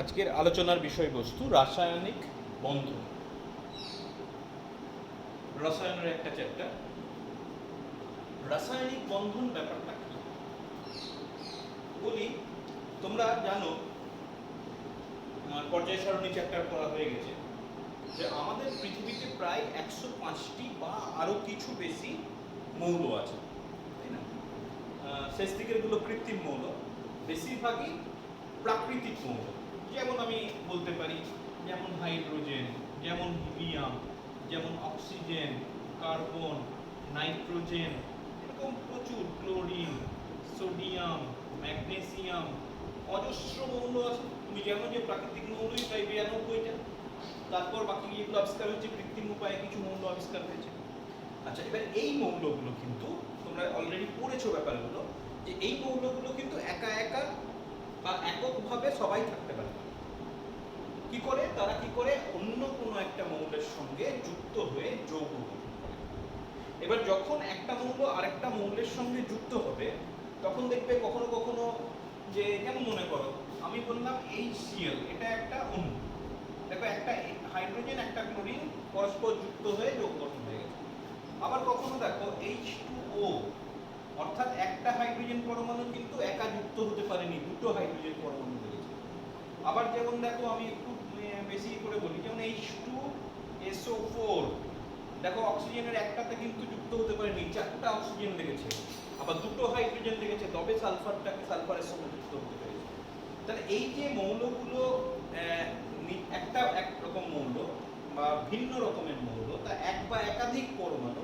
আজকের আলোচনার বিষয়বস্তু রাসায়নিক বন্ধন। রসায়নের একটা চ্যাপ্টার। রাসায়নিক বন্ধন ব্যাপারটা কি বলি, তোমরা জানো পর্যায় সারণী চ্যাপ্টার করা হয়ে গেছে যে আমাদের পৃথিবীতে প্রায় 105টি বা আরো কিছু বেশি মৌল আছে, তাই না? শেষ দিকের গুলো কৃত্রিম মৌল, বেশিরভাগই প্রাকৃতিক মৌল। যেমন আমি বলতে পারি, যেমন হাইড্রোজেন, যেমন হিলিয়াম, যেমন অক্সিজেন, কার্বন, নাইট্রোজেন, এরকম প্রচুর, ক্লোরিন, সোডিয়াম, ম্যাগনেসিয়াম, অজস্র মৌল আছে। তুমি যেমন যে প্রাকৃতিক মৌলই প্রায় 92টা, তারপর বাকি যেগুলো আবিষ্কার হয়েছে কৃত্রিম উপায়ে কিছু মৌল আবিষ্কার হয়েছে। আচ্ছা, এবার এই মৌলগুলো কিন্তু তোমরা অলরেডি পড়েছো ব্যাপারগুলো, যে এই মৌলগুলো কিন্তু একা একা বা এককভাবে সবাই থাকতে পারে। কি করে তারা, কি করে অন্য কোনো একটা মৌলের সঙ্গে যুক্ত হয়ে যৌগ গঠন করে। এবার যখন একটা মৌল আরেকটা মৌলের সঙ্গে যুক্ত হবে, তখন দেখবে কখনো কখনো যে, যেমন মনে করো আমি বললাম HCl, এটা একটা অণু, দেখো একটা হাইড্রোজেন একটা ক্লোরিন পরস্পর যুক্ত হয়ে যৌগ গঠন হয়ে গেছে। আবার কখনো দেখো H2O, অর্থাৎ একটা হাইড্রোজেন পরমাণু কিন্তু একা যুক্ত হতে পারেনি, দুটো হাইড্রোজেন পরমাণু হয়েছে। আবার যেমন দেখো আমি একটু বেশি করে বলি, যেমন H2SO4, দেখো অক্সিজেনের একটাতে কিন্তু যুক্ত হতে পারেনি, চারটা অক্সিজেন লেগেছে, আবার দুটো হাইড্রোজেন লেগেছে, তবে সালফারটাকে সালফারের সঙ্গে যুক্ত হতে পেরেছে। তাহলে এই যে মৌলগুলো একটা একরকম মৌল বা ভিন্ন রকমের মৌল, তা এক বা একাধিক পরমাণু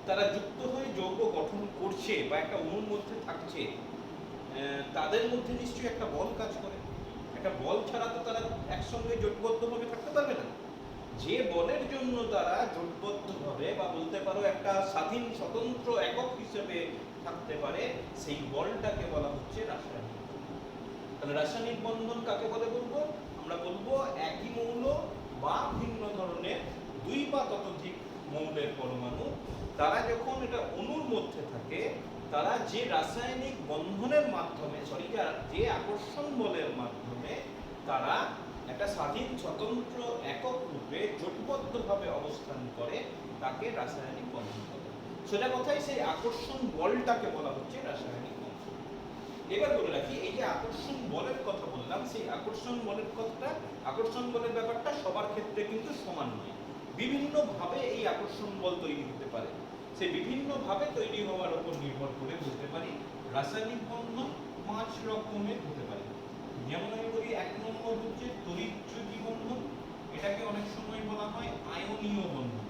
তারা যুক্ত হয়ে যৌগ গঠন করছে বা একটা অণুর মধ্যে থাকছে, তাদের মধ্যে নিশ্চয়ই একটা বল কাজ করে। একটা বল ছাড়া তো তারা একসঙ্গে জোটবদ্ধভাবে থাকতে পারবে না। যে বলের জন্য তারা জোটবদ্ধভাবে বা বলতে পারো একটা স্বাধীন স্বতন্ত্র একক হিসেবে থাকতে পারে, সেই বলটাকে বলা হচ্ছে রাসায়নিক। তাহলে রাসায়নিক বন্ধন কাকে বলে বলবো? আমরা বলবো একই মৌল বা ভিন্ন ধরনের দুই বা ততোধিক মৌলের পরমাণু, তারা যখন এটা অণুর মধ্যে থাকে, তারা যে রাসায়নিক বন্ধনের মাধ্যমে, যে আকর্ষণ বলের মাধ্যমে তারা একটা স্বাধীন স্বতন্ত্র একক রূপে জোটবদ্ধভাবে অবস্থান করে, তাকে রাসায়নিক বন্ধন বলে। সেটা কথাই সেই আকর্ষণ বলটাকে বলা হচ্ছে রাসায়নিক বন্ধন। এবার বলে রাখি, এই যে আকর্ষণ বলের কথা বললাম, সেই আকর্ষণ বলের কথাটা, আকর্ষণ বলের ব্যাপারটা সবার ক্ষেত্রে কিন্তু সমান নয়। বিভিন্ন ভাবে এই আকর্ষণ বল তৈরি হতে পারে। সেই বিভিন্ন ভাবে তৈরি হওয়ার উপর নির্ভর করে বলতে পারি রাসায়নিক বন্ধন 5 রকমের হতে পারে। যেমন আমি বলি, 1 নম্বর হচ্ছে তড়িৎযোগী বন্ধন, এটাকে অনেক সময় বলা হয় আয়নীয় বন্ধন।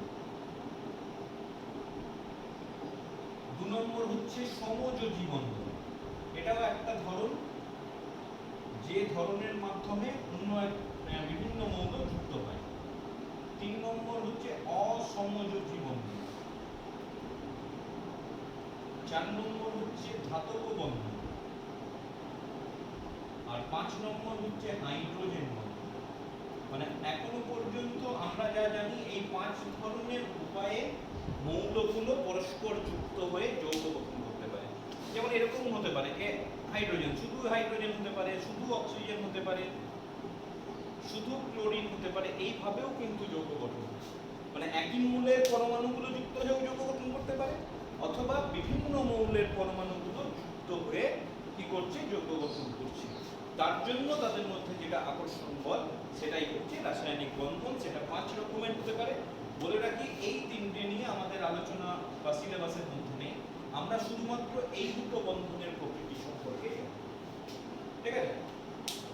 2 নম্বর হচ্ছে সমযোজী বন্ধন, এটাও একটা ধরন, যে ধরনের মাধ্যমে বিভিন্ন মৌল যুক্ত হয়। 3 নম্বর হচ্ছে অসমযোজী বন্ধন। 4 নম্বর হচ্ছে ধাতব বন্ধন। আর 5 নম্বর হচ্ছে হাইড্রোজেন বন্ধন। মানে এখনো পর্যন্ত আমরা যা জানি, এই 5 ধরনের উপায়ে মৌলগুলো পরস্পর যুক্ত হয়ে যৌগ গঠন করতে পারে। যেমন এরকম হতে পারে যে হাইড্রোজেন, শুধু হাইড্রোজেন হতে পারে, শুধু অক্সিজেন হতে পারে, শুধু ক্লোরিন হতে পারে, এইভাবেও কিন্তু যৌগ গঠন হয়। মানে একই মৌলের পরমাণুগুলো যুক্ত হয়ে যৌগ গঠন করতে পারে, অথবা বিভিন্ন মৌলের পরমাণুগুলো যুক্ত হয়ে কি করছে, যৌগ গঠন করছে। তার জন্য তাদের মধ্যে যেটা আকর্ষণ বল, সেটাই হচ্ছে রাসায়নিক বন্ধন। সেটা 5 রকমের হতে পারে। বলে রাখি, এই 3টে নিয়ে আমাদের আলোচনা বা সিলেবাসের মধ্যে নেই। আমরা শুধুমাত্র এই দুটো বন্ধনের প্রকৃতি সম্পর্কে জানি, ঠিক আছে?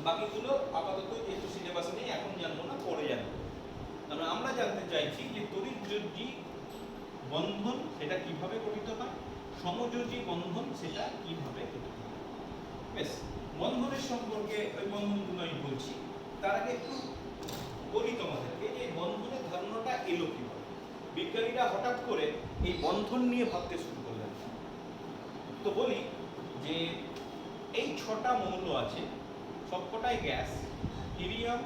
বাকিগুলো আপাতত যেহেতু সিলেবাসে নেই, এখন জানবো না, পরে জানবো। তাহলে আমরা জানতে চাইছি যে তড়িৎযোজী বন্ধন সেটা কিভাবে গঠিত হয়, সমযোজী বন্ধন সেটা কিভাবে গঠিত হয়। বেশ, বন্ধনের সম্পর্কে ওই বন্ধনগুলো আমি বলছি। তার আগে একটু বলি তোমাদেরকে যে বন্ধনের ধারণাটা এলো কিভাবে। বিজ্ঞানীরা হঠাৎ করে এই বন্ধন নিয়ে ভাবতে শুরু করলেন। তো বলি যে এই 6টা মৌল আছে, সবকটাই গ্যাস: হিলিয়াম,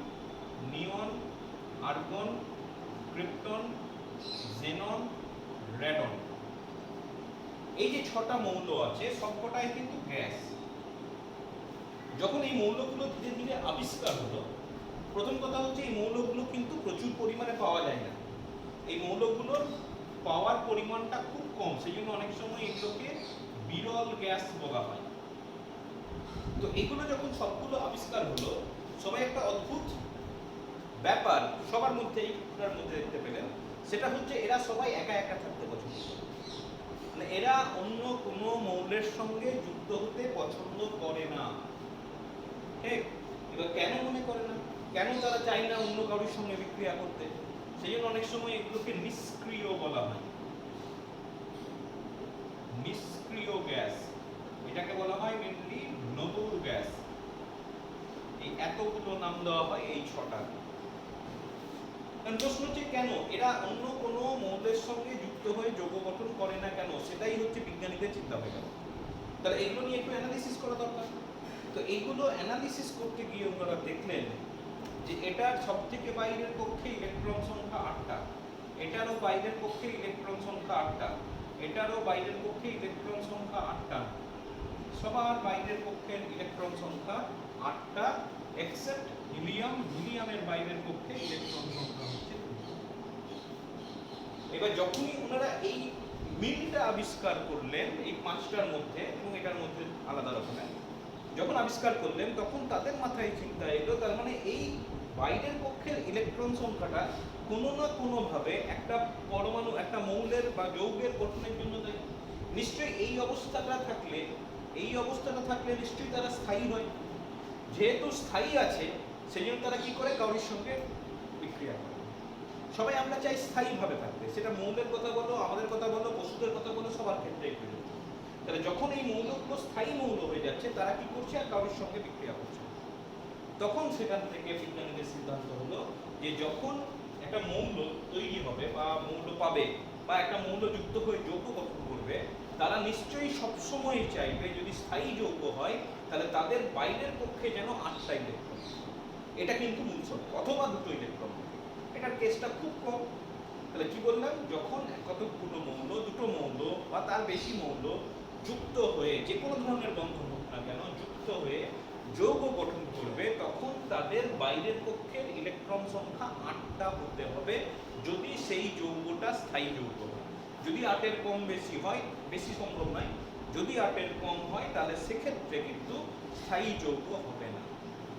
নিয়ন, আর্গন, ক্রিপ্টন, জেনন, রেডন। এই যে 6টা মৌল আছে, সবকটাই কিন্তু গ্যাস। যখন এই মৌলগুলো ধীরে ধীরে আবিষ্কার হলো, প্রথম কথা হচ্ছে এই মৌলগুলো কিন্তু প্রচুর পরিমাণে পাওয়া যায় না, এই মৌলগুলোর পাওয়ার পরিমাণটা খুব কম, সেই জন্য অনেক সময় এগুলোকে বিরল গ্যাস বলা হয়। তো এগুলো যখন সবগুলো আবিষ্কার হলো, সবাই একটা অদ্ভুত ব্যাপার সবার মধ্যে এইটার মধ্যে দেখতে পেলেন, সেটা হচ্ছে এরা সবাই একা একা থাকতে পছন্দ করে, মানে এরা অন্য কোনো মৌলের সঙ্গে যুক্ত হতে পছন্দ করে না। ঠিক, এবার কেন মনে করে না, কেন তারা চায় না অন্য কারোর সঙ্গে বিক্রিয়া করতে? সেই জন্য অনেক সময় এগুলোকে নিষ্ক্রিয় বলা হয়, নিষ্ক্রিয় গ্যাস, এটাকে বলা হয় মেনলি নোবল গ্যাস। এই এতগুলো নাম দেওয়া হয় এই ছটা। প্রশ্ন হচ্ছে কেন এরা অন্য কোনো মৌলের সঙ্গে যুক্ত হয়ে যৌগ গঠন করে না কেন, সেটাই হচ্ছে বিজ্ঞানীদের চিন্তা হয়ে গেল। তাহলে এগুলো নিয়ে একটু অ্যানালিসিস করা দরকার। তো এইগুলো অ্যানালিসিস করতে গিয়ে ওনারা দেখলেন যে এটার সবথেকে বাইরের পক্ষে ইলেকট্রন সংখ্যা 8টা, এটারও বাইরের পক্ষে ইলেকট্রন সংখ্যা 8টা, এটারও বাইরের পক্ষে ইলেকট্রন সংখ্যা 8টা, সবার বাইরের পক্ষের ইলেকট্রন সংখ্যা 8টা এক্সেপ্ট হিলিয়াম, হিলিয়ামের বাইরের পক্ষে ইলেকট্রন সংখ্যা হচ্ছে 2। এবার যখনই ওনারা এই মিলটা আবিষ্কার করলেন এই 5টার মধ্যে এবং এটার মধ্যে আলাদা রকমের যখন আবিষ্কার করলেন, তখন তাদের মাথায় চিন্তা এলো তার মানে এই বাইরের পক্ষের ইলেকট্রন সংখ্যাটা কোনো না কোনোভাবে একটা পরমাণু, একটা মৌলের বা যৌগের গঠনের জন্য দেয়। নিশ্চয়ই এই অবস্থাটা থাকলে নিশ্চয়ই তারা স্থায়ী হয়। যেহেতু স্থায়ী আছে সেই জন্য তারা কি করে, কারোর সঙ্গে বিক্রিয়া করে। সবাই আমরা চাই স্থায়ীভাবে থাকতে, সেটা মৌলের কথা বলো, আমাদের কথা বলো, পশুদের কথা বলো, সবার ক্ষেত্রেই প্রযোজ্য। তাহলে যখন এই মৌলগুলো স্থায়ী মৌল হয়ে যাচ্ছে, তারা কি করছে, আর কারোর সঙ্গে বিক্রিয়া করছে। তখন সেখান থেকে বিজ্ঞানীদের সিদ্ধান্ত হলো যে যখন একটা মৌল তৈরি হবে বা মৌল পাবে বা একটা মৌল যুক্ত হয়ে যৌগ গঠন করবে, তারা নিশ্চয়ই সবসময় চাইবে যদি স্থায়ী যৌগ হয় তাহলে তাদের বাইরের পক্ষে যেন 8টা ইলেকট্রন, এটা কিন্তু মূল শর্ত, অথবা 2টো ইলেকট্রন। এটার কেসটা খুব কম। তাহলে কি বললাম, যখন কতগুলো মৌল, 2টো মৌল বা তার বেশি মৌল যুক্ত হয়ে যে কোনো ধরনের বন্ধন হোক না কেন, যুক্ত হয়ে যৌগ গঠন করবে, তখন তাদের বাইরের পক্ষের ইলেকট্রন সংখ্যা 8টা হতে হবে, যদি সেই যৌগটা স্থায়ী যৌগ হয়। যদি 8-এর কম বেশি হয়, বেশি সম্ভব নয়, যদি 8-এর কম হয় তাহলে সেক্ষেত্রে কিন্তু স্থায়ী যৌগ হবে না।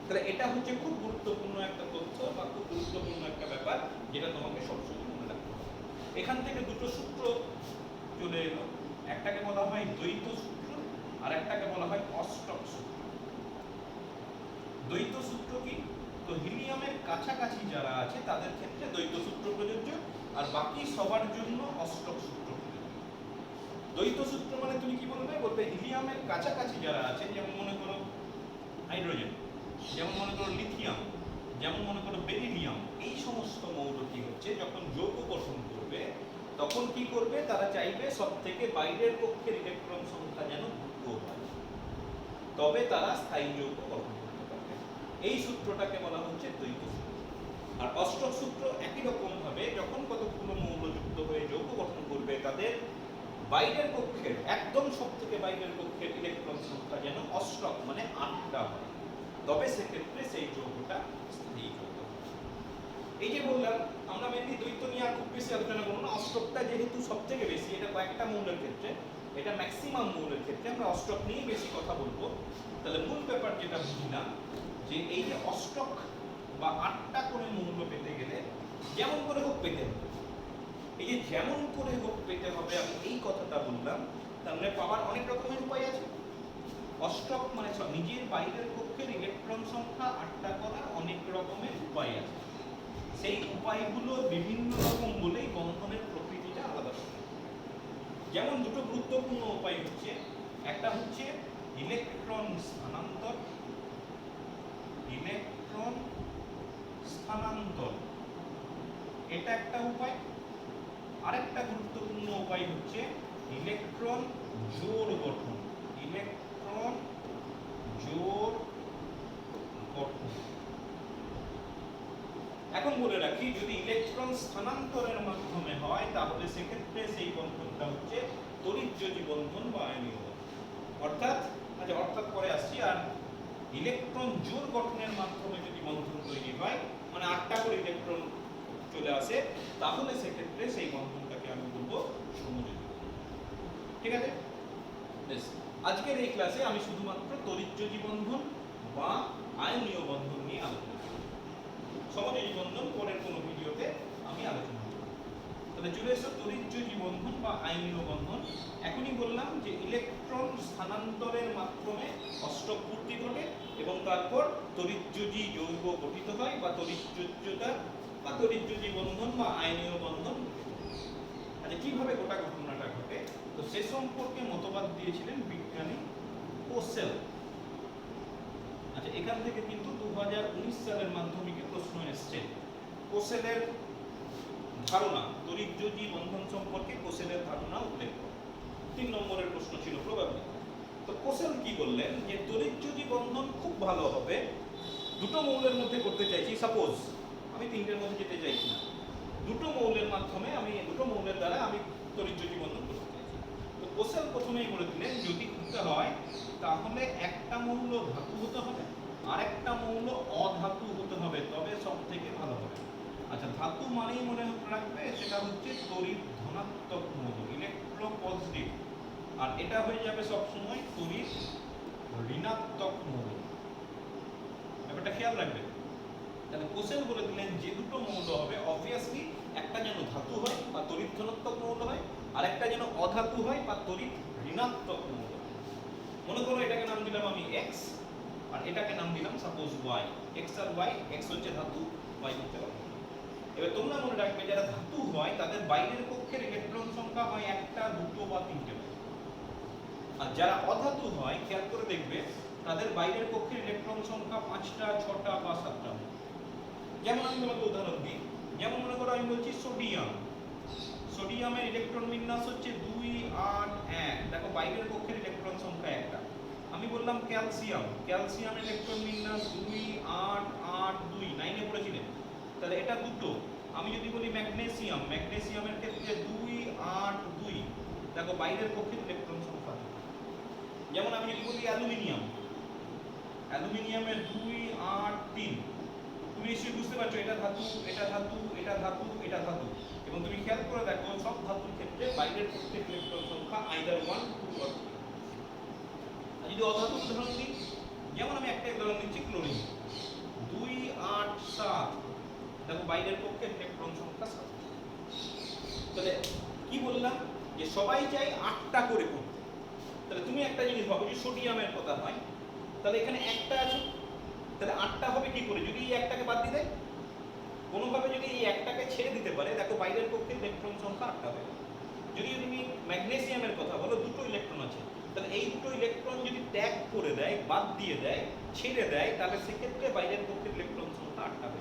তাহলে এটা হচ্ছে খুব গুরুত্বপূর্ণ একটা তথ্য বা খুব গুরুত্বপূর্ণ একটা ব্যাপার, যেটা তোমাকে সবসময় মনে রাখতে হবে। এখান থেকে 2টো সূত্র চলে এলো, একটাকে বলা হয় দ্বৈত সূত্র আর একটাকে বলা হয় অষ্টক সূত্র। দ্বৈত সূত্র কি? তো হিলিয়ামের কাছাকাছি যারা আছে তাদের ক্ষেত্রে দ্বৈত সূত্র প্রযোজ্য, আর বাকি সবার জন্য অষ্টক সূত্র প্রযোজ্য। দ্বৈত সূত্র মানে তুমি কি বলবে, বলবে হিলিয়ামের কাছাকাছি যারা আছে, যেমন মনে করো হাইড্রোজেন, যেমন মনে করো লিথিয়াম, যেমন মনে করো বেরিলিয়াম, এই সমস্ত মৌল কি হচ্ছে যখন যৌগ গঠন করবে তখন কি করবে, তারা চাইবে সব থেকে বাইরের পক্ষের ইলেকট্রন সংখ্যা যেন 2 হয়, তবে তারা স্থায়ী যৌগ গঠন করতে পারবে। এই সূত্রটাকে বলা হচ্ছে দ্বৈত সূত্র। আর অষ্টক সূত্র একই রকম ভাবে যখন কতগুলো মৌল যুক্ত হয়ে যৌগ গঠন করবে, তাদের বাইরের পক্ষের, একদম সব থেকে বাইরের পক্ষের ইলেকট্রন সংখ্যা যেন অষ্টক মানে 8টা হয়, তবে সেক্ষেত্রে সেই যৌগটা স্থায়ী যৌগ। এই যে বললাম, আমরা মেনলি দ্বৈত নিয়ে আর খুব বেশি আলোচনা করব না, অষ্টকটা যেহেতু সব থেকে বেশি, এটা কয়েকটা মৌলের ক্ষেত্রে, এটা ম্যাক্সিমাম মৌলের ক্ষেত্রে আমরা অষ্টক নিয়েই বেশি কথা বলবো। তাহলে মূল ব্যাপার যেটা বুঝলাম যে এই যে অষ্টক বা 8টা করে মৌল পেতে গেলে যেমন করে হোক পেতে হবে, এই যে যেমন করে হোক পেতে হবে আমি এই কথাটা বললাম, তার মানে পাওয়ার অনেক রকমের উপায় আছে। অষ্টক মানে নিজের বাইরের পক্ষের ইলেকট্রন সংখ্যা 8টা করার অনেক রকমের উপায় আছে, সেই উপায়গুলো বিভিন্ন রকম বলেই বন্ধনের প্রকৃতিটা আলাদা। যেমন 2টো গুরুত্বপূর্ণ উপায় হচ্ছে, একটা হচ্ছে ইলেকট্রন স্থানান্তর, ইলেকট্রন স্থানান্তর এটা একটা উপায়। আরেকটা গুরুত্বপূর্ণ উপায় হচ্ছে ইলেকট্রন জোড় গঠন, ইলেকট্রন জোড় গঠন। এখন বলে রাখি, যদি ইলেকট্রন স্থানান্তরের মাধ্যমে হয় তাহলে সেক্ষেত্রে সেই বন্ধনটা হচ্ছে তড়িৎযোজী বন্ধন বা আয়নীয় বন্ধন। অর্থাৎ পরে আসছি। আর ইলেকট্রন জোড় গঠনের মাধ্যমে যদি বন্ধন তৈরি হয়, মানে 8টা করে ইলেকট্রন চলে আসে, তাহলে সেক্ষেত্রে সেই বন্ধনটাকে আমি বলবো সমযোজী। ঠিক আছে? বেশ, আজকের এই ক্লাসে আমি শুধুমাত্র তড়িৎযোজী বন্ধন বা আয়নীয় বন্ধন নিয়ে আলোচনা করব। সমযোজী বন্ধন পরের কোনো ভিডিওতে আমি আলোচনা করব। তাহলে চলে এসো তড়িৎযোজী বন্ধন বা আয়নীয় বন্ধন। এখনই বললাম যে ইলেকট্রন স্থানান্তরের মাধ্যমে অষ্টক পূর্তি ঘটে এবং তারপর তড়িৎযোজী যৌগ গঠিত হয় বা তড়িৎযোজ্যতা বা তড়িৎযোজী বন্ধন বা আয়নীয় বন্ধন। আচ্ছা, কিভাবে গোটা ঘটনাটা ঘটে, তো সে সম্পর্কে মতবাদ দিয়েছিলেন বিজ্ঞানী কোসেল। আচ্ছা, এখান থেকে কিন্তু 2019 সালের মাধ্যমিকে প্রশ্ন এসেছে। কোসেলের ধারণা, তড়িৎযোজী বন্ধন সম্পর্কে কোসেলের ধারণা উল্লেখ করো। 3 নম্বরের প্রশ্ন ছিল প্রবাবিলিটি। তো কোসেল কি বললেন, যে তড়িৎযোজী বন্ধন খুব ভালো হবে দুটো মৌলের মধ্যে করতে চাইছি। সাপোজ আমি 3টের মধ্যে যেতে চাইছি না, দুটো মৌলের মাধ্যমে দুটো মৌলের দ্বারা আমি তড়িৎযোজী বন্ধন করতে চাইছি। তো কোসেল প্রথমেই বলে দিলেন, যদি করতে হয় তাহলে একটা মৌল ধাতু হতে হবে আর একটা মৌল অধাতু হতে হবে, তবে সব থেকে ভালো হবে। আচ্ছা, ধাতু মানেই মনে রাখবে সেটা হচ্ছে তড়িৎ ধনাত্মক মৌল, ইলেকট্রো পজিটিভ, আর এটা হয়ে যাবে সবসময় তড়িৎ ঋণাত্মক মৌল। ব্যাপারটা খেয়াল রাখবে। তাহলে কোসেল বলে দিলেন যে দুটো মৌল হবে, অবভিয়াসলি একটা যেন ধাতু হয় বা তড়িৎ ধনাত্মক মৌল হয়, আর একটা যেন অধাতু হয় বা তড়িৎ ঋণাত্মক মৌল হয়। মনে করো এটাকে নাম দিলাম আমি x আর এটাকে নাম দিলাম সাপোজ y। x আর y, x হচ্ছে ধাতু, y হচ্ছে অধাতু। এবার তোমরা মনে রাখবে যারা ধাতু হয় তাদের বাইরের কক্ষের ইলেকট্রন সংখ্যা হয় 1টা 2টো বা 3টে, আর যারা অধাতু হয় খেয়াল করে দেখবে তাদের বাইরের কক্ষের ইলেকট্রন সংখ্যা 5টা 6টা বা 7টা। যেমন আমি তোমাকে উদাহরণ দিই, যেমন মনে করো আমি বলছি সোডিয়াম, সোডিয়ামের ইলেকট্রন বিন্যাস হচ্ছে 2 8 1, দেখো বাইরের কক্ষের ইলেকট্রন সংখ্যা 1টা। আমি বললাম ক্যালসিয়াম, ক্যালসিয়ামের ইলেকট্রন বিন্যাস 2 8 8 2, 9 এ পড়েছিলেন, তাহলে এটা দুটো। আমি যদি বলি ম্যাগনেসিয়াম, ম্যাগনেসিয়ামের ক্ষেত্রে 2 8 2, দেখো বাইরের কক্ষের ইলেকট্রন সংখ্যা। যেমন আমি যদি বলি অ্যালুমিনিয়াম, অ্যালুমিনিয়ামের 2 8 3, তুমি নিশ্চয়ই বুঝতে পারছো এটা ধাতু, এটা ধাতু, এটা ধাতু, এটা ধাতু। এবং তুমি খেয়াল করে দেখো সব ধাতুর ক্ষেত্রে বাইরের কক্ষের ইলেকট্রন সংখ্যা আইদার 1 2 অর 3। আর যদি অধাতু উদাহরণ দিই, যেমন আমি একটা উদাহরণ দিচ্ছি ক্লোরিন, 2 8 7, দেখো বাইরের কক্ষের ইলেকট্রন সংখ্যা 7। তাহলে কি বললাম, যে সবাই চাই 8টা করে করতে। তাহলে তুমি একটা জিনিস ভাবো, যে সোডিয়ামের কথা হয়, তাহলে এখানে একটা আছে, তাহলে 8টা হবে কি করে? যদি এই একটাকে বাদ দিয়ে দেয়, কোনোভাবে যদি এই একটাকে ছেড়ে দিতে পারে, দেখো বাইরের পক্ষে ইলেকট্রন সংখ্যা 8টা হবে। যদি তুমি ম্যাগনেসিয়ামের কথা বলো, দুটো ইলেকট্রন আছে, তাহলে এই দুটো ইলেকট্রন যদি ত্যাগ করে দেয়, বাদ দিয়ে দেয়, ছেড়ে দেয়, তাহলে সেক্ষেত্রে বাইরের পক্ষে ইলেকট্রন সংখ্যা 8টা হবে।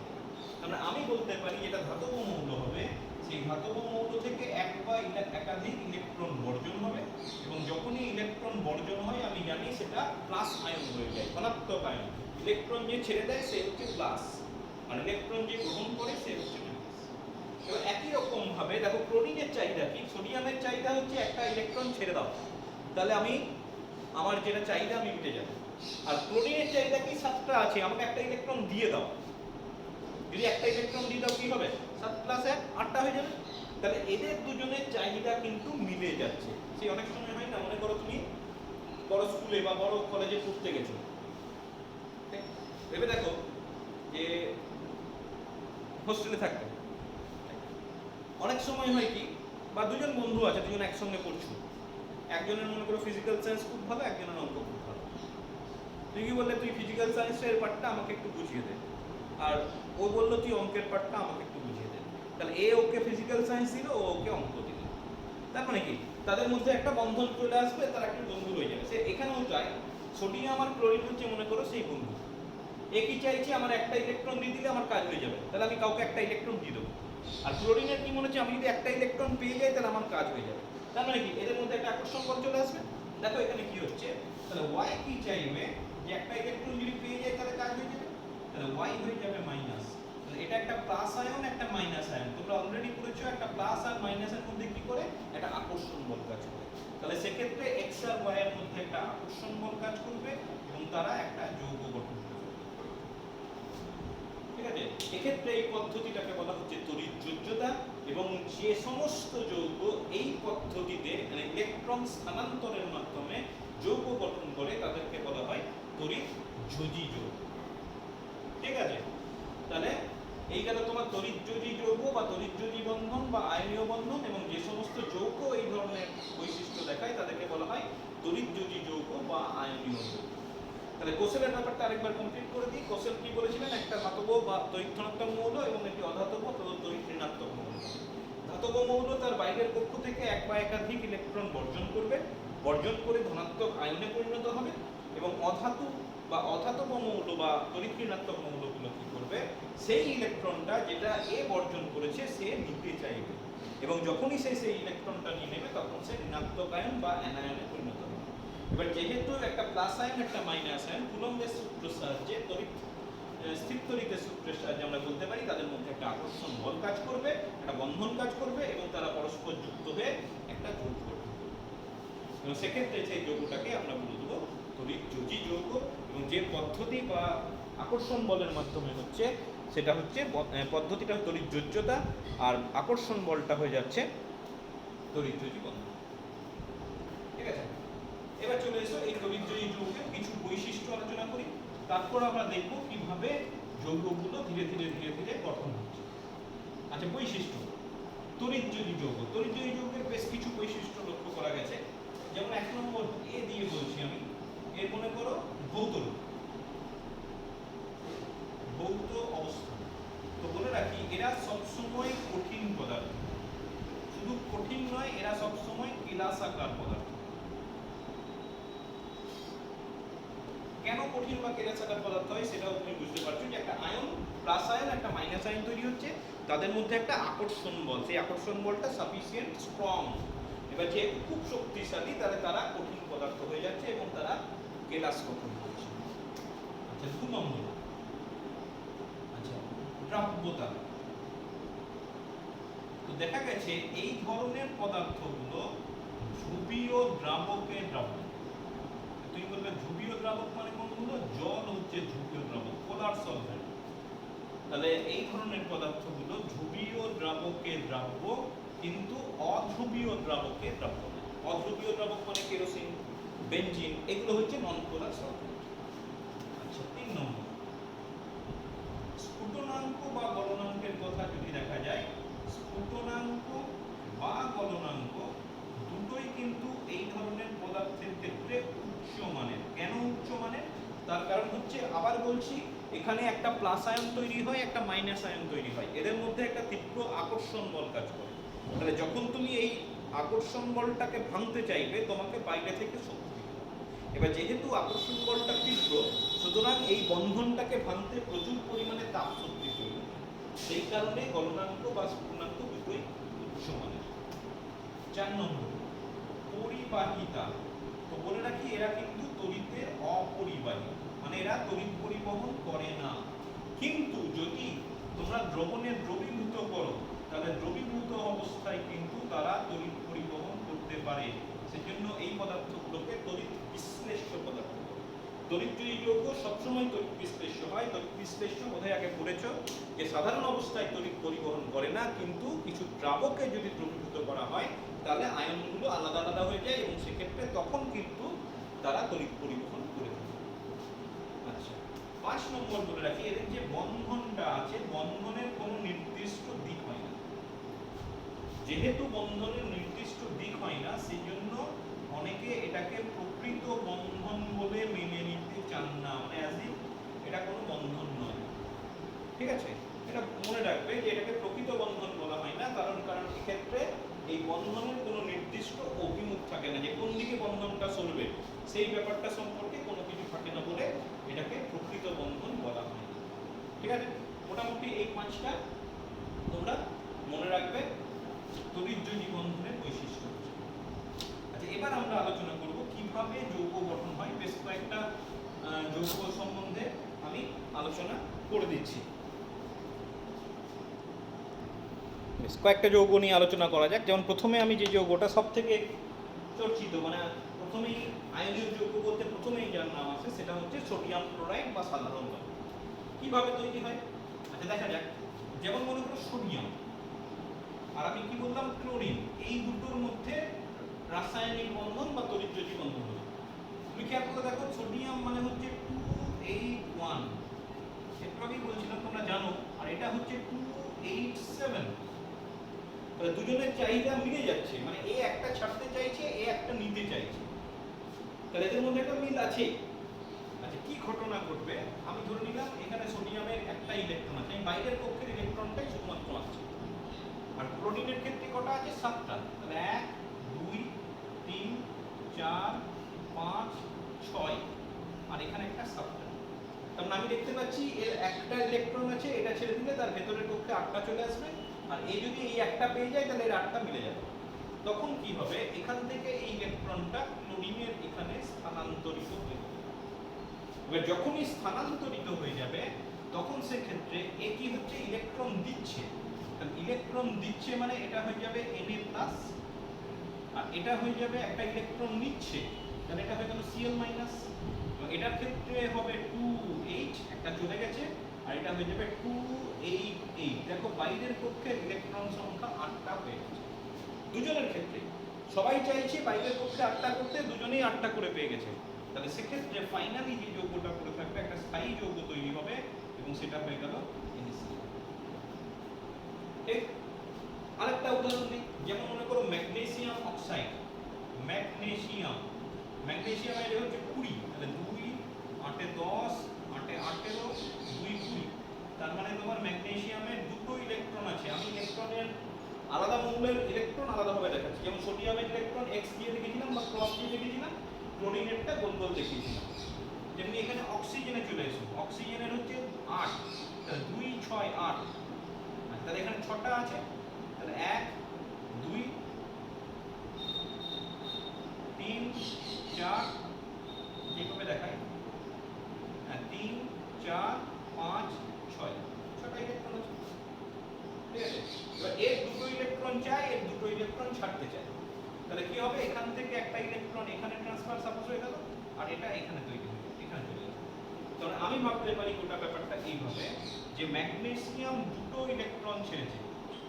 তাহলে আমি বলতে পারি এটা ধাতব মৌল হবে, সেই ধাতব মৌল থেকে এক বা একাধিক ইলেকট্রন বর্জন হবে, এবং যখনই ইলেকট্রন বর্জন হয় আমি জানি সেটা প্লাস আয়ন হয়ে যায়, ধনাত্মক আয়ন। ইলেকট্রন যে ছেড়ে দেয় সে হচ্ছে প্লাস, আর ইলেকট্রন যে গ্রহণ করে সে হচ্ছে মাইনাস। এবার একই রকম ভাবে দেখো ক্লোরিনের চাহিদা কি, সোডিয়ামের চাহিদা হচ্ছে একটা ইলেকট্রন ছেড়ে দাও, তাহলে আমি আমার যেটা চাহিদা আমি মিটে যাব। আর ক্লোরিনের চাহিদা কি, 7টা আছে, আমাকে একটা ইলেকট্রন দিয়ে দাও। যদি একটা ইলেকট্রন দিয়ে দাও কি হবে, 7 + 1 8টা হয়ে যাবে। তাহলে এদের দুজনের চাহিদা কিন্তু মিলে যাচ্ছে। সেই অনেক সময় হয় না, মনে করো তুমি বড় স্কুলে বা বড় কলেজে পড়তে গেছো, ভেবে দেখো যে হোস্টেলে থাকতে অনেক সময় হয় কি, বা দুজন বন্ধু আছে, দুজন একসঙ্গে পড়ছো, একজনের মনে করো ফিজিক্যাল সায়েন্স খুব ভালো, একজনের অঙ্ক খুব ভালো। তুই কি বললে, তুই ফিজিক্যাল সায়েন্সের পার্টটা আমাকে একটু বুঝিয়ে দে, আর ও বললো তুই অঙ্কের পার্টটা আমাকে একটু বুঝিয়ে দে। তাহলে এ ওকে ফিজিক্যাল সায়েন্স দিল, ও ওকে অঙ্ক দিল। তার মানে কি, তাদের মধ্যে একটা বন্ধন চলে আসবে, তারা একটা বন্ধু হয়ে যাবে। সে এখানেও চাই সোডিয়াম আর ক্লোরিন হচ্ছে মনে করো সেই বন্ধু। এ কি চাইছে, আমার একটা ইলেকট্রন দিয়ে দিলে আমার কাজ হয়ে যাবে, তাহলে আমি কাউকে একটা ইলেকট্রন দিয়ে দেবো। আর ক্লোরিনের কি মনে হচ্ছে, আমি যদি একটা ইলেকট্রন পেয়ে যাই তাহলে আমার কাজ হয়ে যাবে। তার মানে কি, এদের মধ্যে একটা আকর্ষণ বল চলে আসবে। দেখো এখানে কি হচ্ছে, তাহলে y কি চাইবে, যে একটা ইলেকট্রন যদি পেয়ে যায় তাহলে কাজ হয়ে যাবে, তাহলে y হয়ে যাবে মাইনাস। তাহলে এটা একটা প্লাস আয়ন, একটা মাইনাস আয়ন, তোমরা অলরেডি পড়েছো একটা প্লাস আর মাইনাসের মধ্যে কি করে একটা আকর্ষণ বল কাজ করে। তাহলে সেক্ষেত্রে x আর y এর মধ্যে একটা আকর্ষণ বল কাজ করবে, এবং তারা একটা যৌগ গঠন করে। ঠিক আছে, এক্ষেত্রে এই পদ্ধতিটাকে বলা হচ্ছে তড়িৎযোজ্যতা, এবং যে সমস্ত যৌগ এই পদ্ধতিতে মানে ইলেকট্রন স্থানান্তরের মাধ্যমে যৌগ গঠন করে তাদেরকে বলা হয় তড়িৎযোজী যৌগ। ঠিক আছে, তাহলে এই গেল তোমার তড়িৎযোজী যৌগ বা তড়িৎযোজী বন্ধন বা আয়নীয় বন্ধন, এবং যে সমস্ত যৌগ এই ধরনের বৈশিষ্ট্য দেখায় তাদেরকে বলা হয় তড়িৎযোজী যৌগ বা আয়নীয় যৌগ। তাহলে কোসেলের ব্যাপারটা আরেকবার কমপ্লিট করে দিই। কোসেল কি বলেছিলেন? একটা ধাতব বা তড়িৎ ধনাত্মক মৌল এবং একটি অধাতব তড়িৎ ঋণাত্মক মৌল। ধাতব মৌল তার বাইরের কক্ষ থেকে এক বা একাধিক ইলেকট্রন বর্জন করবে, বর্জন করে ধনাত্মক আয়নে পরিণত হবে, এবং অধাতু বা অধাতব মৌল বা তড়িৎ ঋণাত্মক মৌলগুলো কি করবে? সেই ইলেকট্রনটা যেটা এ বর্জন করেছে সে নিতে চাইবে, এবং যখনই সে সেই ইলেকট্রনটা নিয়ে নেবে তখন সে ঋণাত্মক আয়ন বা অ্যানায়নে পরিণত হবে। এবার যেহেতু একটা প্লাস আয়ন একটা মাইনাস আয়ন কুলম্বের সূত্রের সাহায্যে স্থির তড়িতের সূত্রের সাহায্যে আমরা বলতে পারি তাদের মধ্যে একটা আকর্ষণ বল কাজ করবে, একটা বন্ধন কাজ করবে, এবং তারা পরস্পর যুক্ত হয়ে একটা যৌগ গঠন করবে। এবং সেক্ষেত্রে সেই যৌগটাকে আমরা বলে দেবো তড়িৎযোজী যৌগ, এবং যে পদ্ধতি বা আকর্ষণ বলের মাধ্যমে হচ্ছে সেটা হচ্ছে পদ্ধতিটা তড়িৎযোজ্যতা, আর আকর্ষণ বলটা হয়ে যাচ্ছে তড়িৎযোজী বন্ধন। ঠিক আছে, এবার চলে এসো এই তড়িৎযোজী যৌগের কিছু বৈশিষ্ট্য আলোচনা করি, তারপর আমরা দেখব কিভাবে যৌগগুলো ধীরে ধীরে ধীরে ধীরে গঠন হচ্ছে। আচ্ছা, বৈশিষ্ট্য তড়িৎযোজী যৌগ। তড়িৎযোজী যৌগের বেশ কিছু বৈশিষ্ট্য লক্ষ্য করা গেছে। যেমন 1 নম্বর এ দিয়ে বলছি আমি, এর মনে করো ভৌত রূপ, ভৌত অবস্থান। তো বলে রাখি এরা সবসময় কঠিন পদার্থ, শুধু কঠিন নয়, এরা সবসময় কেলাসাকার পদার্থ। কেন কঠিন বা কেলাসাকার পদার্থ হয় সেটাও তুমি বুঝতে পারছো, যে একটা আয়ন প্লাস আয়ন একটা মাইনাস আয়ন তৈরি হচ্ছে, তাদের মধ্যে একটা আকর্ষণ বল, সেই আকর্ষণ বলটা সাফিসিয়েন্ট স্ট্রং। এবার যে খুব শক্তিশালী তাহলে তারা কঠিন পদার্থ হয়ে যাচ্ছে এবং তারা কেলাস গঠন করছে। আচ্ছা, 2 নম্বর, আচ্ছা দ্রাব্যতা। তো দেখা গেছে এই ধরনের পদার্থগুলো ধ্রুবীয় দ্রাবকে দ্রাব্য। তুমি বলবে ধ্রুবীয় দ্রাবক মানে কোনগুলো? জল হচ্ছে ধ্রুবীয় দ্রাবক, পোলার সলভেন্ট। তাহলে এই ধরনের পদার্থগুলো ধ্রুবীয় দ্রাবকে দ্রাব্য, কিন্তু অধ্রুবীয় দ্রাবকে দ্রাব্য না। অধ্রুবীয় দ্রাবক মানে কেরোসিন, বেনজিন, এগুলো হচ্ছে নন পোলার সলভেন্ট। আচ্ছা, 3 নম্বর, স্ফুটনাঙ্ক বা গলনাঙ্কের কথা যদি দেখা যায়, স্ফুটনাঙ্ক বা গলনাঙ্ক দুটোই কিন্তু এই ধরনের পদার্থের ক্ষেত্রে উচ্চ মানের। কেন উচ্চ মানের? তার কারণ হচ্ছে, আবার বলছি, এখানে একটা প্লাস আয়ন তৈরি হয়, একটা মাইনাস আয়ন তৈরি হয়, এদের মধ্যে একটা তীব্র আকর্ষণ বল কাজ করে। তাহলে যখন তুমি এই আকর্ষণ বলটাকে ভাঙতে চাইবে তোমাকে বাইরে থেকে শক্তি দিতে হবে। এবার যেহেতু আকর্ষণ বলটা তীব্র, সুতরাং এই বন্ধনটাকে ভাঙতে প্রচুর পরিমাণে তাপ শক্তি প্রয়োজন। সেই কারণে গলনাঙ্ক বা স্ফুটনাঙ্ক দুটোই উচ্চ মানের। 4 নম্বর, পরিবাহিতা। তো বলে রাখি এরা কিন্তু তড়িতের অপরিবাহী, মানে এরা তড়িৎ পরিবহন করে না। কিন্তু যদি তোমরা দ্রবণে দ্রবীভূত করো তাহলে দ্রবীভূত অবস্থায় কিন্তু তারা তড়িৎ পরিবহন করতে পারে। সেজন্য এই পদার্থগুলোকে তড়িৎ বিশ্লেষ্য পদার্থ বলে। তড়িৎযোজী যৌগ সবসময় তড়িৎ বিশ্লেষ্য হয়। তড়িৎ বিশ্লেষ্য বোধহয় আগে পড়েছ যে সাধারণ অবস্থায় তড়িৎ পরিবহন করে না, কিন্তু কিছু দ্রাবকে যদি দ্রবীভূত করা হয় তাহলে আয়নগুলো আলাদা আলাদা হয়ে যায়, এবং সেক্ষেত্রে তখন কিন্তু তারা তড়িৎ পরিবহন করে থাকে। আচ্ছা, 5 নম্বর বলে রাখি, এদের যে বন্ধনটা আছে, বন্ধনের কোনো নির্দিষ্ট দিক হয় না। যেহেতু বন্ধনের নির্দিষ্ট দিক হয় না, সেই জন্য অনেকে এটাকে প্রকৃত বন্ধন বলে মেনে নিতে চান না, মানে এটা কোনো বন্ধন নয়। ঠিক আছে, এটা মনে রাখবে যে এটাকে প্রকৃত বন্ধন বলা হয় না, কারণ এক্ষেত্রে এই বন্ধনের কোনো নির্দিষ্ট অভিমুখ থাকে না, যে কোন দিকে বন্ধনটা সরবে সেই ব্যাপারটা সম্পর্কে কোনো কিছু থাকে না বলে এটাকে প্রকৃত বন্ধন বলা হয়। ঠিক আছে, মোটামুটি এই 5টা তোমরা মনে রাখবে তড়িৎযোজী বন্ধনের বৈশিষ্ট্য। আচ্ছা, এবার আমরা আলোচনা করব কিভাবে যৌগ গঠন হয়। বেশ কয়েকটা যৌগ সম্বন্ধে আমি আলোচনা করে দিচ্ছি। কয়েকটা যৌগ নিয়ে আলোচনা করা যাক। যেমন প্রথমে আমি যে যৌগটা সব থেকে চর্চিত, মানে প্রথমেই আয়নীয় যৌগ বলতে প্রথমেই যার নাম আছে সেটা হচ্ছে সোডিয়াম ক্লোরাইড বা সাধারণ লবণ। কিভাবে তৈরি হয়? আচ্ছা দেখা যাক, যেমন মনে করো সোডিয়াম আর আমি কি বললাম ক্লোরিন, এই দুটোর মধ্যে রাসায়নিক বন্ধন বা তড়িৎদ্বৈতিক বন্ধন হলো। তুমি খেয়াল করে দেখো, সোডিয়াম মানে হচ্ছে 281, একটু আগেই বলছিলাম তোমরা জানো, আর এটা হচ্ছে 287। তাহলে দুজনের চাহিদা মিলে যাচ্ছে, মানে এ একটা ছাড়তে চাইছে, এ একটা নিতে চাইছে, তাহলে এদের মধ্যে একটা মিল আছে। আচ্ছা কি ঘটনা ঘটবে, আমি ধরে নিলাম এখানে সোডিয়ামের একটা ইলেকট্রন আছে, আমি বাইরের পক্ষের ইলেকট্রনটাই শুধুমাত্র আছে, আর ক্লোরিনের ক্ষেত্রে কটা আছে? 7টা। তাহলে 1 2 3 4 5 6, আর এখানে একটা 7টা। তার মানে আমি দেখতে পাচ্ছি এর একটা ইলেকট্রন আছে, এটা ছেড়ে দিলে তার ভেতরের কক্ষে 8টা চলে আসবে, আর এই যদি এই একটা পেয়ে যায় তাহলে এর 8টা মিলে যাবে। তখন কি হবে, এখান থেকে এই ইলেকট্রনটা ক্লোরিনের এখানে স্থানান্তরিত হয়ে যাবে। এবার যখনই স্থানান্তরিত হয়ে যাবে তখন সেক্ষেত্রে এ কি হচ্ছে, ইলেকট্রন দিচ্ছে। ইলেকট্রন দিচ্ছে মানে এটা হয়ে যাবে Na+, আর এটা হয়ে যাবে একটা ইলেকট্রন নিচ্ছে, তাহলে এটা হয়ে গেল Cl-, এবং এটার ক্ষেত্রে হবে 2H, একটা চলে গেছে, আর এটা হয়ে যাবে 288। দেখো বাইরের পক্ষের ইলেকট্রন সংখ্যা 8টা হয়ে গেছে দুজনের ক্ষেত্রে। সবাই চাইছে বাইরের পক্ষে 8টা করতে, দুজনেই 8টা করে পেয়ে গেছে। তাহলে সেক্ষেত্রে ফাইনালি যে যৌগটা পড়ে থাকবে একটা স্থায়ী যৌগ তৈরি হবে, এবং সেটা হয়ে গেল NaCl। ঠিক, আরেকটা উদাহরণ দিই, যেমন মনে করো ম্যাগনেসিয়াম অক্সাইড, ম্যাগনেসিয়ামের হচ্ছে 20, তাহলে 2 8 এ 10 8 এ 18 2 20, তার মানে তোমার ম্যাগনেসিয়ামের দুটো ইলেকট্রন আছে। আমি ইলেকট্রনের আলাদা মৌলের ইলেকট্রন আলাদাভাবে দেখাচ্ছি, যেমন সোডিয়ামের ইলেকট্রন X দিয়ে দেখিয়েছিলাম বা ক্রস দিয়ে দেখিয়েছিলাম, ক্লোরিনেরটা গোল গোল দেখিয়েছিলাম। যেমনি এখানে অক্সিজেনে চলে এসো, অক্সিজেনের হচ্ছে 8, তাহলে 2 6 8, তাহলে এখানে 6টা আছে, তাহলে 1 2 3 4, যেভাবে দেখাই 3 4 5 6, 6টা ইলেকট্রন আছে। ঠিক আছে, এবার এর দুটো ইলেকট্রন চাই, এর দুটো ইলেকট্রন ছাড়তে চাই, তাহলে কি হবে, এখান থেকে একটা ইলেকট্রন এখানে ট্রান্সফার সাপোজ হয়ে গেল, আর এটা এখানে তৈরি হয়ে গেল, এখানে চলে গেল। তাহলে আমি ভাবতে পারি গোটা ব্যাপারটা এইভাবে যে ম্যাগনেসিয়াম দুটো ইলেকট্রন ছেড়েছে,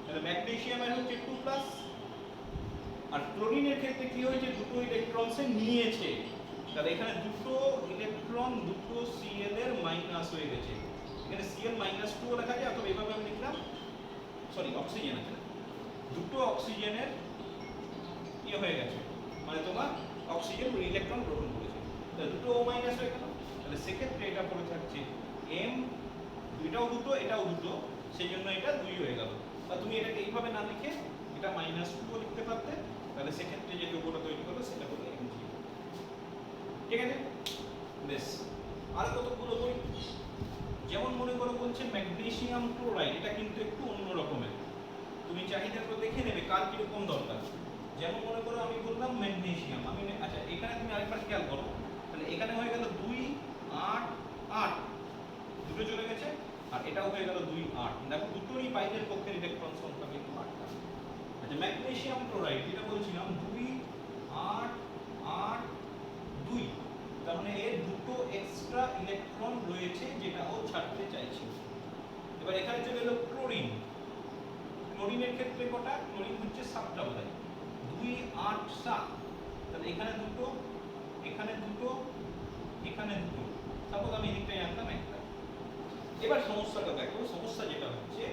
তাহলে ম্যাগনেসিয়ামের হচ্ছে 2+, আর ক্লোরিনের ক্ষেত্রে কি হয়েছে, দুটো ইলেকট্রন সে নিয়েছে, তাহলে এখানে দুটো ইলেকট্রন দুটো Cl এর মাইনাস হয়ে গেছে, এখানে Cl-2 লেখা যায়, অথবা এইভাবে আমি লিখলাম, সরি অক্সিজেন আছে, দুটো অক্সিজেনের ইয়ে হয়ে গেছে, মানে তোমার অক্সিজেন ইলেকট্রন গ্রহণ করেছে, তাহলে দুটো O- হয়ে গেল। তাহলে সেক্ষেত্রে এটা পড়ে থাকছে M, এটাও দুটো এটাও দুটো, সেই জন্য এটা 2 হয়ে গেল। বা তুমি এটাকে এইভাবে না লিখে এটা -2 লিখতে পারতে, তাহলে সেক্ষেত্রে যে যৌগটা তৈরি হলো সেটা হলো Mg। ঠিক আছে, বেশ। আর কতগুলো বই, যেমন মনে করো বলছে ম্যাগনেসিয়াম ক্লোরাইড, এটা কিন্তু একটু অন্য রকমের, তুমি চাহিদাটা দেখে নেবে কার কিরকম দরকার। যেমন মনে করো আমি বললাম ম্যাগনেসিয়াম, আমি আচ্ছা এখানে তুমি আরেকবার খেয়াল করো, তাহলে এখানে হয়ে গেল 2 8 8, দুটো চলে গেছে, আর এটাও হয়ে গেল 2 8, দেখো দুটোরই বাইরের পক্ষের ইলেকট্রন সংখ্যা কিন্তু 8টা। আচ্ছা ম্যাগনেসিয়াম ক্লোরাইড যেটা বলছিলাম 2 8 8 2, তার মানে এর দুটো এক্সট্রা ইলেকট্রন রয়েছে যেটা ও ছাড়তে চাইছে। এবার এখানে চলে এলো ক্লোরিন, ক্লোরিনের ক্ষেত্রে কটা, ক্লোরিন হচ্ছে 7টা বোধহয়, 2 8 7, তাহলে এখানে দুটো এখানে দুটো এখানে দুটো, সাপোজ আমি এদিকটাই আনলাম একটা। এবার সমস্যাটা দেখো, সমস্যা যেটা হচ্ছে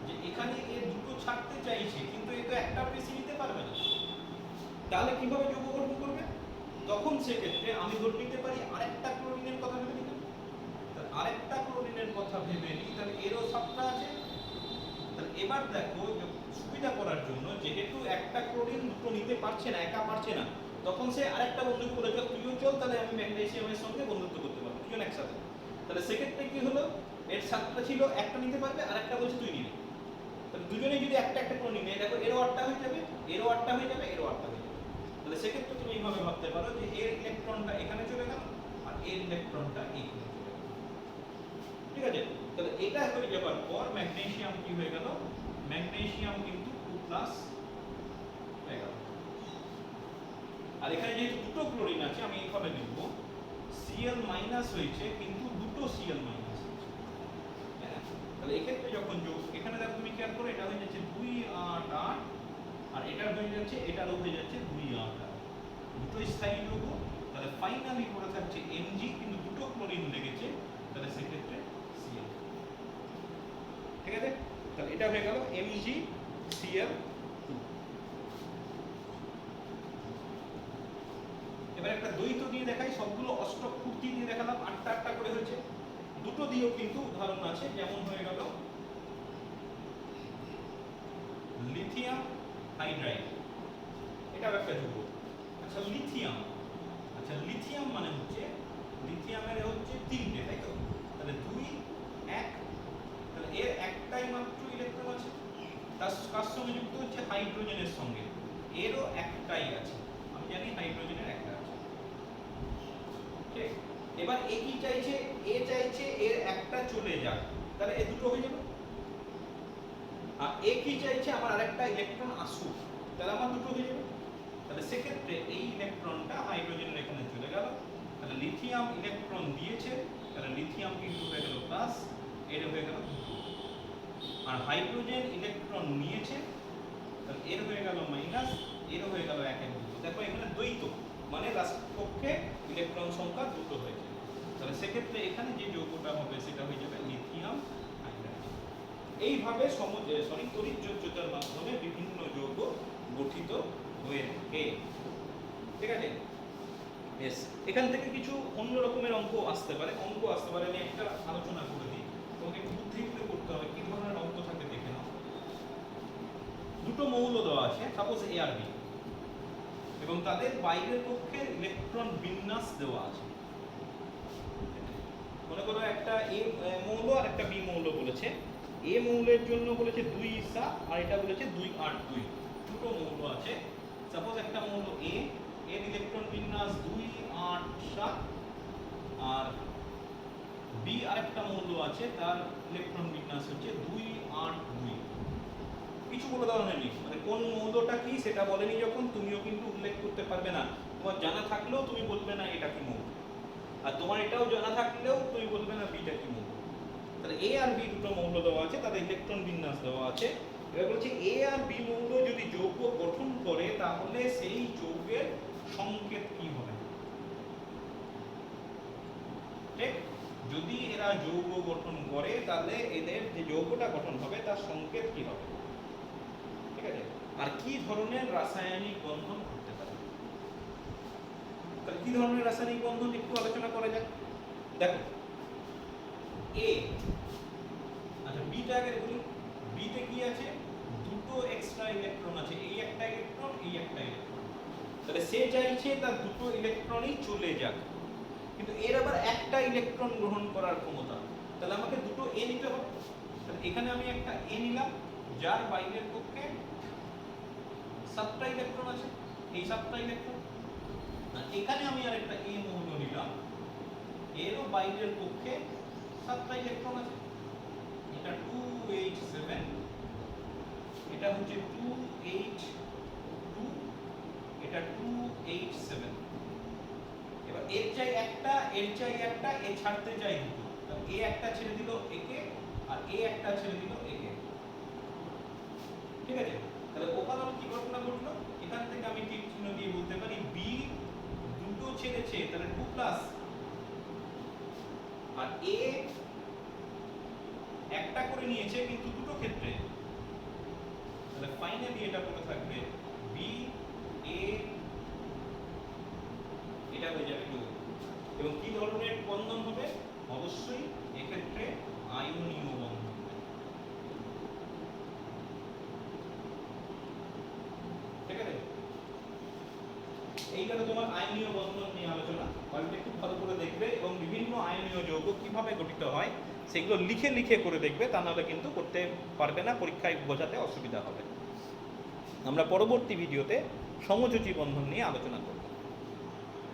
যে এখানে এর দুটো ছাড়তে চাইছে, কিন্তু এ তো একটা বেশি নিতে পারবে না, তাহলে কিভাবে যৌগ গঠন করবে? তখন সেক্ষেত্রে আমি ধরে নিতে পারি আরেকটা ক্লোরিনের কথা ভেবে নিলাম, তাহলে আরেকটা ক্লোরিনের কথা ভেবে নিই, তাহলে এরও 7টা আছে। তাহলে এবার দেখো সুবিধা করার জন্য, যেহেতু একটা ক্লোরিন দুটো নিতে পারছে না, একা পারছে না, তখন সে আরেকটা বন্ধুকে বলে চল তুইও চল, তাহলে আমি ম্যাগনেসিয়ামের সঙ্গে বন্ধুত্ব করতে পারবো, দুজন একসাথে। তাহলে সেক্ষেত্রে কি হলো, এর 7টা ছিল, একটা নিতে পারবে, আরেকটা বলছে তুই নিবি, তাহলে দুজনেই যদি একটা একটা করে নিয়ে দেখো এরও 8টা হয়ে যাবে, এরও 8টা হয়ে যাবে, এরও 8টা হয়ে যাবে। তাহলে সেক্ষেত্রে তুমি এইভাবে ভাবতে পারো যে এর ইলেকট্রনটা এখানে চলে গেল, আর এর ইলেকট্রনটা এখানে চলে গেল। ঠিক আছে, তাহলে এটা হয়ে যাবার পর ম্যাগনেসিয়াম কি হয়ে গেল, ম্যাগনেসিয়াম কিন্তু 2+ হয়ে গেল। আর এখানে যেহেতু দুটো ক্লোরিন আছে আমি এইভাবে লিখব Cl মাইনাস হয়েছে কিন্তু দুটো Cl মাইনাস হয়েছে, হ্যাঁ। তাহলে এক্ষেত্রে যখন যোগ, এখানে দেখো তুমি খেয়াল করো এটা হয়ে যাচ্ছে 2 8 8 আর এটা হয়ে যাচ্ছে, এটারও হয়ে যাচ্ছে 2 8 8, দুটো স্থায়ী যৌগ। তাহলে ফাইনালি পড়ে থাকছে Mg, কিন্তু দুটো ক্লোরিন লেগেছে, তাহলে সেক্ষেত্রে Cl। ঠিক আছে, তাহলে এটা হয়ে গেল MgCl2। এবার একটা দ্বৈত দিয়ে দেখাই, সবগুলো অষ্টক পূর্তি দিয়ে দেখালাম, 8টা 8টা করে হয়েছে। দুটো দিয়েও কিন্তু উদাহরণ আছে, যেমন হয়ে গেল লিথিয়াম হাইড্রাইড, এটাও একটা যৌগ। আচ্ছা লিথিয়াম মানে হচ্ছে, লিথিয়ামের হচ্ছে 3টে, তাই তো? তাহলে 2 1, তাহলে এর একটাই মাত্র ইলেকট্রন আছে, তার কার সঙ্গে যুক্ত হচ্ছে হাইড্রোজেনের সঙ্গে, এরও একটাই আছে, আমি জানি হাইড্রোজেনের একটা আছে। ঠিক, এবার এ কি চাইছে, এ চাইছে এর একটা চলে যাক, তাহলে এ দুটো হয়ে যাবে। আর এ কি চাইছে, আমার আরেকটা ইলেকট্রন আসুক, তাহলে আমার দুটো হয়ে যাবে। তাহলে সেক্ষেত্রে এই ইলেকট্রনটা হাইড্রোজেনের এখানে চলে গেল, তাহলে লিথিয়াম ইলেকট্রন দিয়েছে, তাহলে লিথিয়াম কিন্তু হয়ে গেল প্লাস, এর হয়ে গেল দুটো। আর হাইড্রোজেন ইলেকট্রন নিয়েছে, তাহলে এর হয়ে গেল মাইনাস, এর হয়ে গেল 1 এর দুটো। দেখো এখানে দ্বৈত মানে রাষ্ট্রপক্ষে ইলেকট্রন সংখ্যা দুটো হয়েছে, তাহলে সেক্ষেত্রে এখানে যে যৌগটা হবে সেটা হয়ে যাবে লিথিয়াম হাইড্রাইড। এইভাবে তড়িৎযোজ্যতার মাধ্যমে বিভিন্ন যৌগ গঠিত হয়ে থাকে। ঠিক আছে, বেশ, এখান থেকে কিছু অন্য রকমের অঙ্ক আসতে পারে, আমি একটা আলোচনা করে দিই, তোমাকে একটু বুদ্ধি করে করতে হবে কি ধরনের অঙ্ক থাকে দেখে নাও। দুটো মৌল দেওয়া আছে, সাপোজ এ আর বি, এবং তাদের বাইরের পক্ষে ইলেকট্রন বিন্যাস দেওয়া আছে। মনে করো একটা এ মৌল আর একটা বি মৌল বলেছে, এ মৌলের জন্য বলেছে 2 ইসা আর এটা বলেছে 2 8 2, দুটো মৌল আছে। সাপোজ একটা মৌল এ, এর ইলেকট্রন বিন্যাস 2 8 7, আর বি আরেকটা মৌল আছে তার ইলেকট্রন বিন্যাস হচ্ছে 2 8 2। কিছু বলে দেওয়া হয়নি, মানে কোন মৌলটা কি সেটা বলেনি যখন, তুমিও কিন্তু উল্লেখ করতে পারবে না, তোমার জানা থাকলেও তুমি বলবে না এটা কি মৌল, আর তোমার এটাও জানা থাকলেও তুমি বলবে না বিটা কি মৌল। তাহলে এ আর বি দুটো মৌল দেওয়া আছে, তাদের ইলেকট্রন বিন্যাস দেওয়া আছে। এবার বলছে এ আর বি মৌল যদি যৌগ গঠন করে তাহলে সেই যৌগের সংকেত কি হবে। ঠিক, যদি এরা যৌগ গঠন করে তাহলে এদের যে যৌগটা গঠন হবে তার সংকেত কি হবে। ঠিক আছে, আর কি ধরনের রাসায়নিক বন্ধন করতে পারে। তাহলে কি ধরনের রাসায়নিক বন্ধন একটু আলোচনা করা যাক। দেখো এ, আচ্ছা বিটা আগে বলি, বিতে কি আছে, দুটো এক্সট্রা ইলেকট্রন আছে, এই একটা ইলেকট্রন, এই একটা ইলেকট্রন। তাহলে সে চাইছে তার দুটো ইলেকট্রনই চলে যাক, কিন্তু এর আবার একটা ইলেকট্রন গ্রহণ করার ক্ষমতা, তাহলে আমাকে দুটো এ নিতে হবে। তাহলে এখানে আমি একটা এ নিলাম যার বাইরের পক্ষে 7টা ইলেকট্রন আছে, এই 7টা ইলেকট্রন। আর এখানে আমি আরেকটা এ মৌল নিলাম, এরও বাইরের পক্ষে 7টা ইলেকট্রন আছে, এটা 2H7, এটা হচ্ছে 2H2, এটা 2H7। এবার এর চাই একটা, এর চাই একটা, এ ছাড়তে চাই দুটো, তাহলে এ একটা ছেড়ে দিল একে, আর এ একটা ছেড়ে দিল একে। ঠিক আছে, তাহলে ওখানে কি ঘটনা ঘটলো, এখান থেকে আমি টিক চিহ্ন দিয়ে বলতে পারি বি দুটো ছেড়েছে, তাহলে 2 প্লাস, আর এ একটা করে নিয়েছে কিন্তু দুটো ক্ষেত্রে, তাহলে ফাইনালি এটা পড়ে থাকবে বি এ, এটা হয়ে যাবে 2। এবং কি ধরনের বন্ধন হবে, অবশ্যই এক্ষেত্রে আয়নীয় বন্ধন। ঠিক আছে, এই গেল তোমার আয়নীয় বন্ধন নিয়ে আলোচনা। অল্প একটু ভালো করে দেখবে এবং বিভিন্ন আয়নীয় যৌগ কিভাবে গঠিত হয় সেগুলো লিখে লিখে করে দেখবে, তা নাহলে কিন্তু করতে পারবে না, পরীক্ষায় বোঝাতে অসুবিধা হবে। আমরা পরবর্তী ভিডিওতে সমযোজী বন্ধন নিয়ে আলোচনা করব।